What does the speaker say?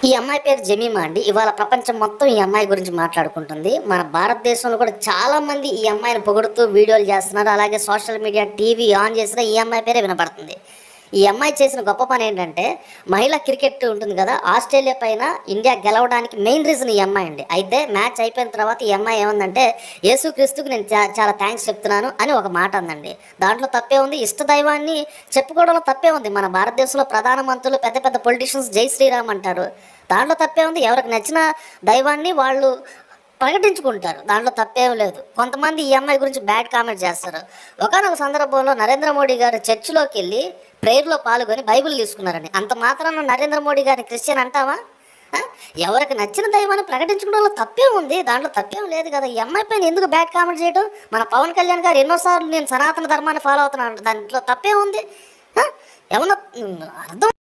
ఈ అమ్మాయి పేరు జమీమా అండి. ఇవాళ ప్రపంచం మొత్తం ఈ అమ్మాయి గురించి మాట్లాడుకుంటుంది. మన భారతదేశంలో కూడా చాలామంది ఈ అమ్మాయిని పొగుడుతూ వీడియోలు చేస్తున్నారు. అలాగే సోషల్ మీడియా, టీవీ ఆన్ చేసినా ఈ అమ్మాయి పేరే వినపడుతుంది. ఈ అమ్మాయి చేసిన గొప్ప పని ఏంటంటే, మహిళా క్రికెట్ ఉంటుంది కదా, ఆస్ట్రేలియా పైన ఇండియా గెలవడానికి మెయిన్ రీజన్ ఈ అమ్మాయి అండి. అయితే మ్యాచ్ అయిపోయిన తర్వాత ఈ అమ్మాయి ఏమందంటే, యేసుక్రీస్తుకు నేను చాలా థ్యాంక్స్ చెప్తున్నాను అని ఒక మాట అందండి. దాంట్లో తప్పే ఉంది. ఇష్టదైవాన్ని చెప్పుకోవడంలో తప్పే ఉంది. మన భారతదేశంలో ప్రధానమంత్రులు, పెద్ద పెద్ద పొలిటీషియన్స్ జై శ్రీరామ్ అంటారు. దాంట్లో తప్పే ఉంది. ఎవరికి నచ్చిన దైవాన్ని వాళ్ళు ప్రకటించుకుంటారు. దాంట్లో తప్పేం లేదు. కొంతమంది ఈ అమ్మాయి గురించి బ్యాడ్ కామెంట్ చేస్తారు. ఒకానొక సందర్భంలో నరేంద్ర మోడీ గారు చర్చిలోకి వెళ్ళి ప్రేయర్లో పాల్గొని బైబిల్ తీసుకున్నారండి. అంత మాత్రాన నరేంద్ర మోడీ గారిని క్రిస్టియన్ అంటావా? ఎవరికి నచ్చిన దైవాన్ని ప్రకటించుకోవడంలో తప్పే ఉంది. దాంట్లో తప్పేం లేదు కదా. ఈ అమ్మాయి పైన ఎందుకు బ్యాడ్ కామెంట్ చేయడం? మన పవన్ కళ్యాణ్ గారు ఎన్నోసార్లు నేను సనాతన ధర్మాన్ని ఫాలో అవుతున్నాను, దాంట్లో తప్పే ఉంది. ఏమన్నా అర్థం